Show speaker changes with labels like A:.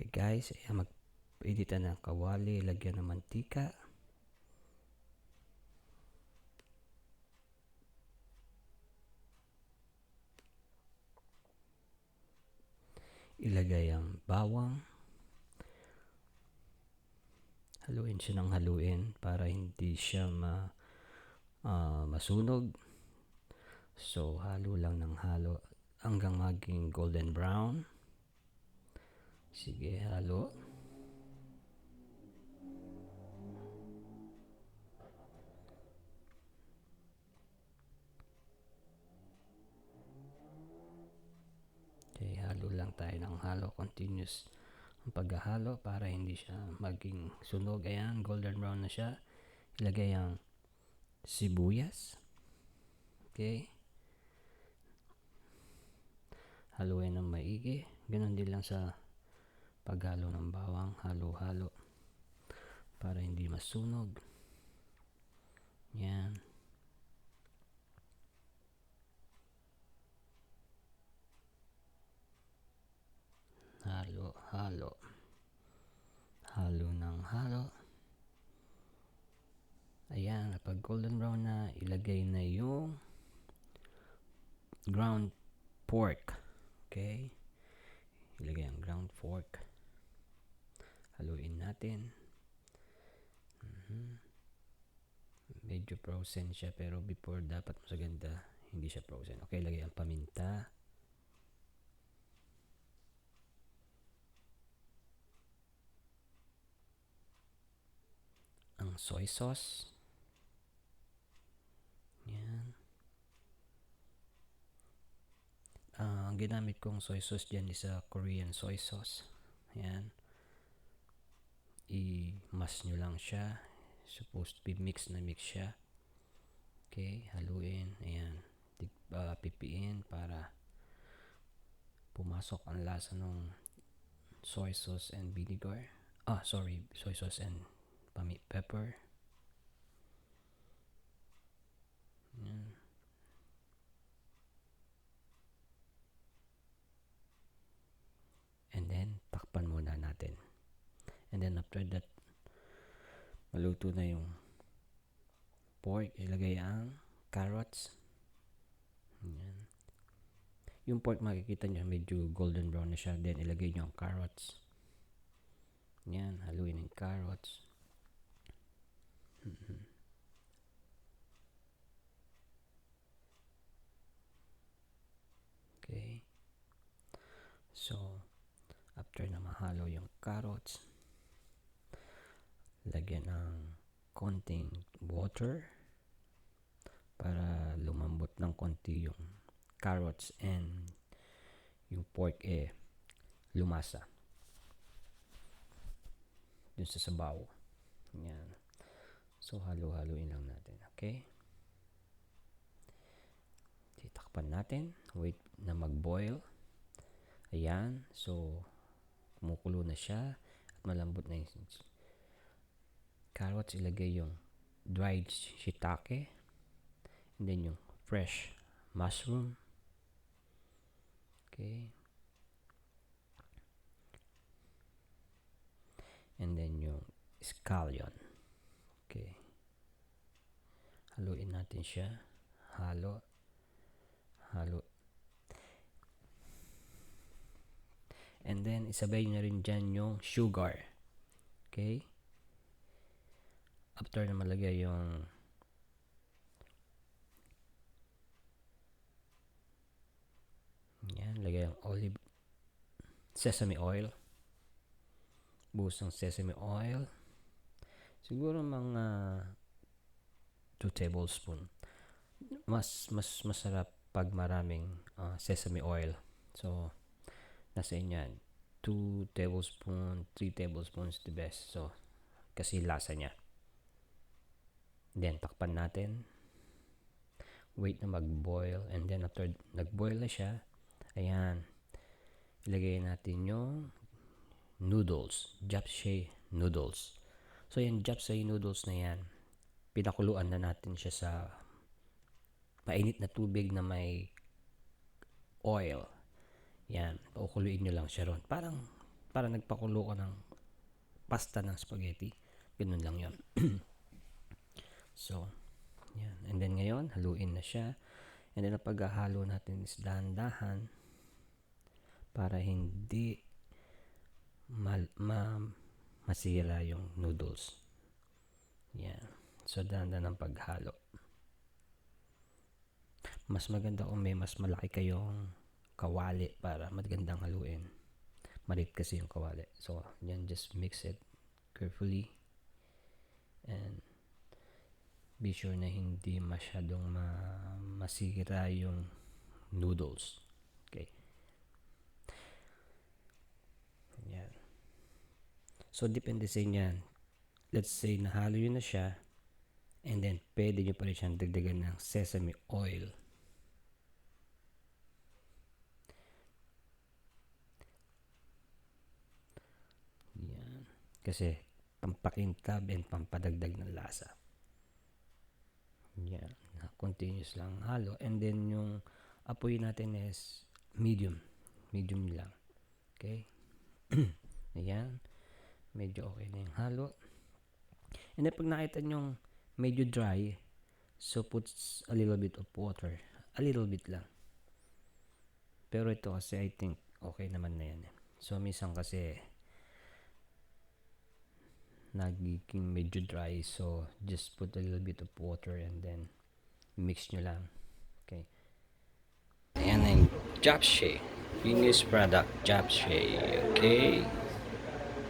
A: Okay guys, mag-editan ng kawali, lagyan ng mantika. Ilagay ang bawang. Haluin siya ng haluin para hindi siya masunog. So, halo lang ng halo hanggang maging golden brown. Sige, halo. Okay, halo lang tayo ng halo. Continuous ang paghahalo para hindi siya maging sunog. Ayan, golden brown na siya. Ilagay ang sibuyas. Okay. Haluin ng maigi. Ganon din lang sa paghalo ng bawang. Halo-halo para hindi masunog. Yan. Halo-halo. Halo ng halo. Ayan, kapag golden brown na, ilagay na yung ground pork. Okay. Ilagay ang ground pork. Haluin natin. Medyo frozen siya pero before dapat mas ganda hindi siya frozen. Okay, lagay ang paminta. Ang soy sauce. Yan. Ang ginamit kong soy sauce dyan is Korean soy sauce. Yan. I-mash nyo lang siya. Supposed to be mix na mix siya. Okay, haluin. Ayan. Pipiin para pumasok ang lasa ng soy sauce and vinegar. Soy sauce and pepper. Yan. And then, takpan muna natin. And then, after that, maluto na yung pork. Ilagay ang carrots. Yan. Yung pork, makikita nyo, medyo golden brown na siya. Then, ilagay nyo ang carrots. Yan, haluin yung carrots. Okay. So, after na mahalo yung carrots, lagyan ng konting water para lumambot ng konti yung carrots and yung pork lumasa dun sa sabaw. Yan. So, halo-haloin lang natin. Okay? Titakpan natin. Wait na mag-boil. Ayan. So, kumukulo na siya at malambot na yung carrots. Ilagay yung dried shitake and then yung fresh mushroom. Okay. And then yung scallion. Okay. Haluin natin siya. Halo. And then, isabay na rin dyan yung sugar. Okay? After na malagay yung yan, lagay yung sesame oil. Buhos ng sesame oil. Siguro mga 2 tablespoon. Mas masarap pag maraming sesame oil. So, nasa inyan 2 tablespoon, 3 tablespoons the best. So, kasi lasa niya. Then, takpan natin. Wait na mag-boil. And then, after nag-boil na siya, ayan, ilagay natin yung noodles. Japchae noodles. So, yung Japchae noodles na yan, pinakuluan na natin siya sa mainit na tubig na may oil. Yan, pakuluin nyo lang siya ron. Parang para nagpakulo ka ng pasta ng spaghetti. Ganun lang yon. So, yan. And then ngayon, haluin na siya. And then, ang paghahalo natin is dahan-dahan para hindi masira yung noodles. Yan. So, dahan-dahan ang paghalo. Mas maganda kung may mas malaki kayong kawali para magandang haluin. Maliit kasi yung kawali. So, yan, just mix it carefully. And be sure na hindi masyadong masira yung noodles. Okay. Yan. So, depende sa inyo. Let's say, nahalo yun na siya. And then, pwede nyo pa rin siyang dagdagan ng sesame oil. Yan. Kasi, pampakintab and pampadagdag ng lasa. Yan. Continuous lang halo. And then, yung apoy natin is medium. Medium lang. Okay? Ayan. Medyo okay na yung halo. And then, pag nakita nyo medyo dry, so put a little bit of water. A little bit lang. Pero ito kasi I think okay naman na yan. So, minsan kasi nagiging medyo dry. So, just put a little bit of water and then mix nyo lang. Okay. Ayan ang Japchae. Finished product Japchae. Okay.